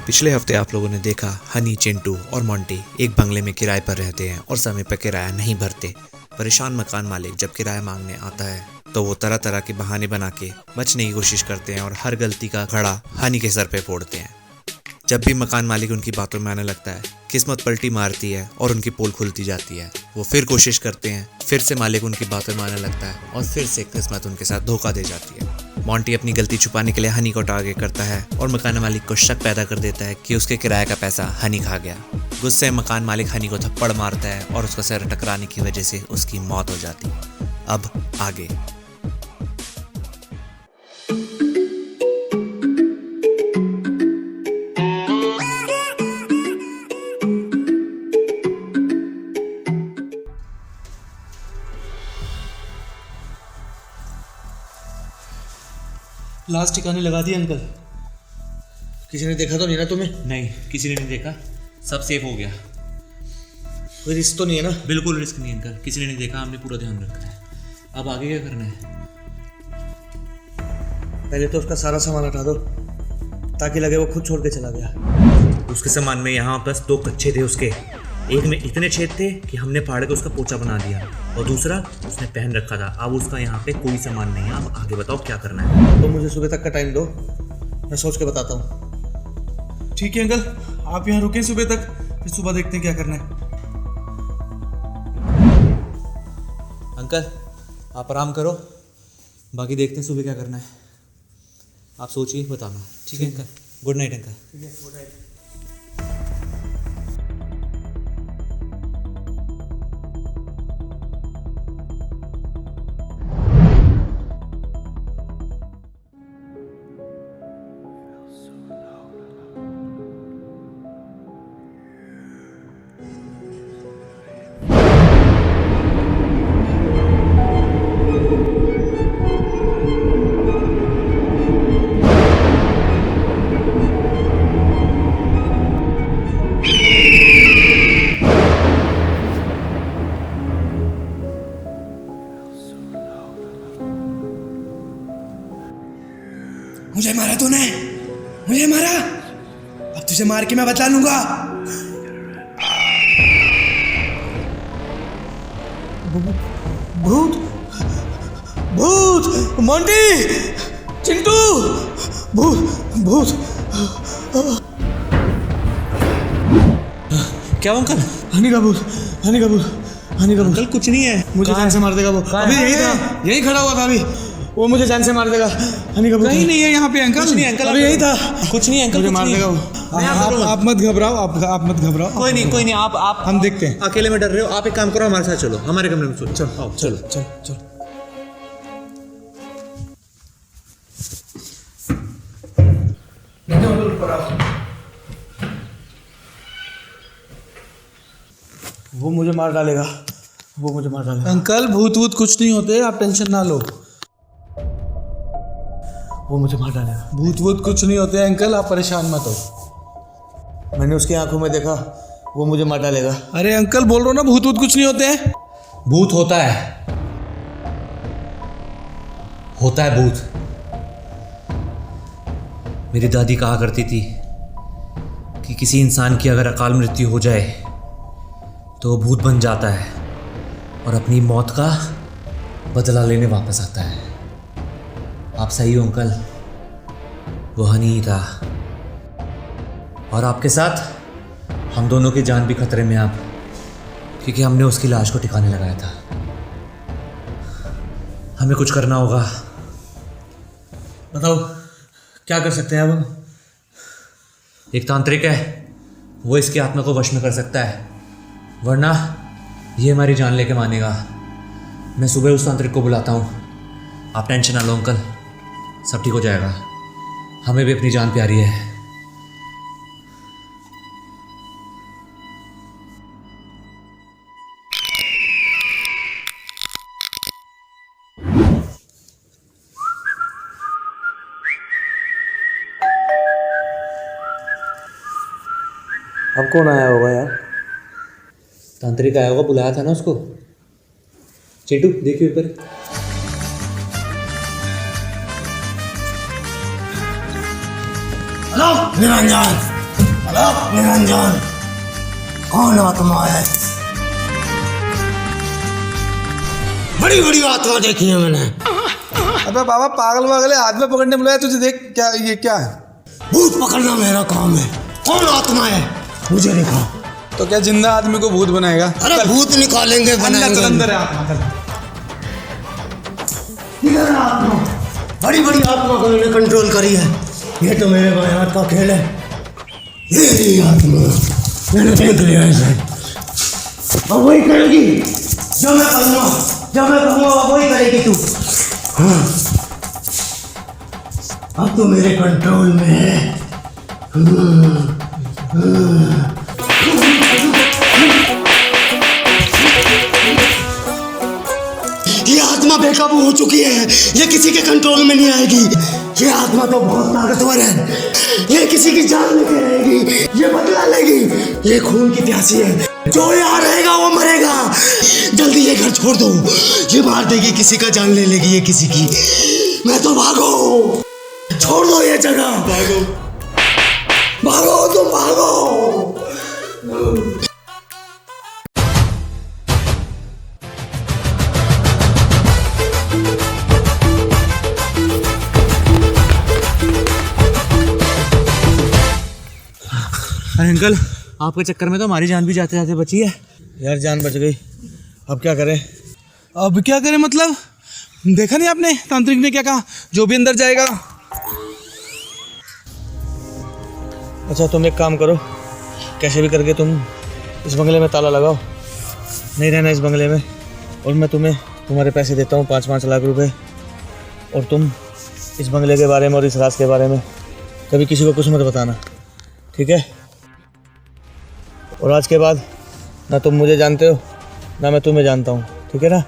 पिछले हफ्ते आप लोगों ने देखा हनी, चिंटू और मोंटी एक बंगले में किराए पर रहते हैं और समय पर किराया नहीं भरते। परेशान मकान मालिक जब किराया मांगने आता है तो वो तरह तरह के बहाने बना के बचने की कोशिश करते हैं और हर गलती का घड़ा हनी के सर पे फोड़ते हैं। जब भी मकान मालिक उनकी बातों में आने लगता है, किस्मत पलटी मारती है और उनकी पोल खुलती जाती है। वो फिर कोशिश करते हैं, फिर से मालिक उनकी बातों में आने लगता है और फिर से किस्मत उनके साथ धोखा दे जाती है। मोंटी अपनी गलती छुपाने के लिए हनी को टारगेट करता है और मकान मालिक को शक पैदा कर देता है कि उसके किराए का पैसा हनी खा गया। गुस्से में मकान मालिक हनी को थप्पड़ मारता है और उसका सिर टकराने की वजह से उसकी मौत हो जाती है। अब आगे। लास्ट ठिकाने लगा दिया अंकल। किसी ने देखा तो नहीं ना तुम्हें? नहीं, किसी ने नहीं देखा, सब सेफ हो गया। कोई रिस्क तो नहीं है ना? बिल्कुल रिस्क नहीं अंकल, किसी ने नहीं देखा, हमने पूरा ध्यान रखा है। अब आगे क्या करना है? पहले तो उसका सारा सामान हटा दो ताकि लगे वो खुद छोड़ के चला गया। उसके सामान में यहाँ बस 2 कच्चे थे उसके, एक में इतने छेद थे कि हमने फाड़ के उसका पोचा बना दिया और दूसरा उसने पहन रखा था। अब उसका यहाँ पे कोई सामान नहीं है। अब आगे बताओ क्या करना है? तो मुझे सुबह तक का टाइम दो, मैं सोच के बताता हूँ। ठीक है अंकल, आप यहाँ रुकें सुबह तक, फिर सुबह देखते हैं क्या करना है। अंकल आप आराम करो, बाकी देखते हैं सुबह क्या करना है। आप सोचिए बताना। ठीक है अंकल, गुड नाइट अंकल। ठीक है, गुड नाइट। मुझे मारा तूने, मुझे मारा, अब तुझे मार के मैं बचा लूंगा। भूत, भूत, मोंटी, चिंटू, भूत, भूत। क्या अंकल? हनी का भूत, हनी का भूत, हनी का भूत। अंकल कुछ नहीं है, मुझे जान से मार देगा वो। अभी यही था, यही खड़ा हुआ था अभी। वो मुझे जान से मार देगा। हनी का भूत कहीं नहीं है यहाँ पे अंकल। कुछ नहीं अंकल, अभी यही था। कुछ नहीं अंकल, मुझे कुछ मार नहीं। देगा वो। आप मत घबराओ, आप मत घबराओ। कोई नहीं, आप हम देखते हैं। अकेले में डर रहे हो। आप एक काम करो, हमारे साथ चलो, हमारे कमरे में चलो। चलो आओ, चलो चलो चलो। वो मुझे मार डालेगा, वो मुझे मार डालेगा। अंकल भूत वूत कुछ नहीं होते, आप टेंशन ना लो। वो मुझे मार डालेगा। भूत वूत कुछ नहीं होते अंकल, आप परेशान मत हो। मैंने उसकी आंखों में देखा, वो मुझे मार डालेगा। अरे अंकल बोल रहा हूँ ना, भूत वूत कुछ नहीं होते हैं। भूत होता है भूत। मेरी दादी कहा करती थी कि किसी इंसान की अगर अकाल मृत्यु हो जाए तो वो भूत बन जाता है और अपनी मौत का बदला लेने वापस आता है। आप सही हो अंकल, वो हनी ही था और आपके साथ हम दोनों की जान भी खतरे में आप, क्योंकि हमने उसकी लाश को ठिकाने लगाया था। हमें कुछ करना होगा। बताओ क्या कर सकते हैं अब हम? एक तांत्रिक है, वो इसकी आत्मा को वश में कर सकता है, वरना ये हमारी जान लेके मानेगा। मैं सुबह उस तांत्रिक को बुलाता हूँ, आप टेंशन ना लो अंकल, सब ठीक हो जाएगा। हमें भी अपनी जान प्यारी है। अब कौन आया होगा यार? तांत्रिक आया होगा, बुलाया था ना उसको। चिंटू देखिए ऊपर। हेलो निरंजन, निरंजन, कौन आत्मा है? बड़ी बड़ी आत्मा देखी है मैंने। अबे बाबा पागल वागल है, हाथ में पकड़ने बुलाया तुझे, देख क्या ये क्या है? भूत पकड़ना मेरा काम है। कौन आत्मा है मुझे दिखा। तो क्या जिंदा आदमी को भूत बनाएगा? अरे भूत निकालेंगे, बनाएंगे। अंदर है आत्मा। इधर है आत्मा। बड़ी बड़ी आत्मा को मैंने कंट्रोल करी है। ये तो मेरे बायात का खेल है। ये रही आत्मा, मैंने देख लिया इसे। अब वही करेगी जो मैं कहूँगा, जब मैं कहूँगा वही करेगी तू। हाँ, अब तो मेरे कंट्रोल में है। ये आत्मा बेकाबू हो चुकी है। ये किसी के कंट्रोल में नहीं आएगी। ये आत्मा तो बहुत ताकतवर है। ये किसी की जान लेके रहेगी। ये बदला लेगी। ये खून की प्यासी है। जो यहाँ रहेगा वो मरेगा। जल्दी ये घर छोड़ दो। ये मार देगी, किसी का जान ले लेगी ये किसी की। मैं तो भागो, छोड़ दो ये जगह। भागो भागो, तुम भागो। अरे अंकल, आपके चक्कर में तो हमारी जान भी जाते जाते बची है। यार जान बच गई, अब क्या करें? अब क्या करें मतलब? देखा नहीं आपने तांत्रिक ने क्या कहा? जो भी अंदर जाएगा। अच्छा तुम एक काम करो, कैसे भी करके तुम इस बंगले में ताला लगाओ, नहीं रहना इस बंगले में। और मैं तुम्हें तुम्हारे पैसे देता हूँ 5-5 लाख रुपए। और तुम इस बंगले के बारे में और इस राज के बारे में कभी किसी को कुछ मत बताना, ठीक है? और आज के बाद ना तुम मुझे जानते हो ना मैं तुम्हें जानता हूँ, ठीक है ना?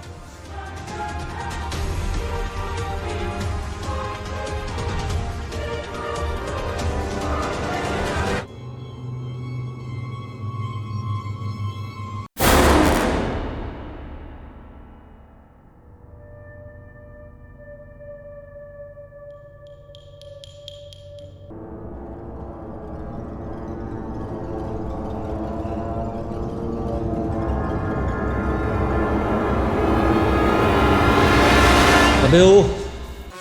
अबे ओ,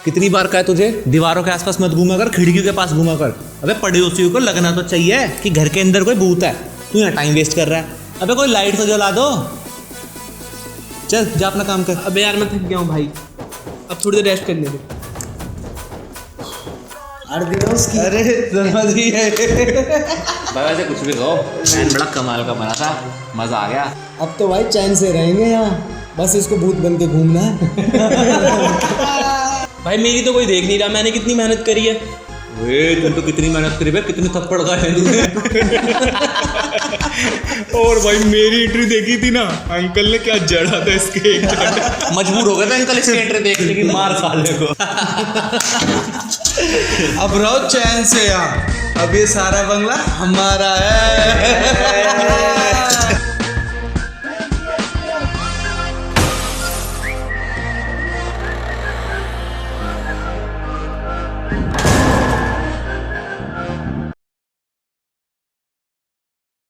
कितनी बार कहा है तुझे दीवारों के आसपास मत घूमा कर, खिड़कियों के पास घूमा कर। अबे पड़ोसियों को लगना तो चाहिए कि घर के अंदर कोई भूत है। तू यहाँ टाइम वेस्ट कर रहा है। अबे कोई लाइट तो जला दो। चल जा अपना काम कर। अबे यार मैं थक गया हूँ भाई, अब थोड़ी देर रेस्ट करने दे। अरे समझ ही है। भाई वैसे कुछ भी कहो, प्लान बड़ा कमाल का बना था, मजा आ गया। अब तो भाई चैन से रहेंगे यहाँ, बस इसको भूत बन के घूमना है। भाई मेरी तो कोई देख नहीं रहा, मैंने कितनी मेहनत करी है। तुम तो कितनी मेहनत करी भाई, कितने थप्पड़ खाए तूने। और भाई मेरी एंट्री देखी थी ना, अंकल ने क्या जड़ा था इसके। मजबूर हो गया था अंकल इसके एंट्री देखने की, मार साले को। अब रहो चैन से यार, अब ये सारा बंगला हमारा है।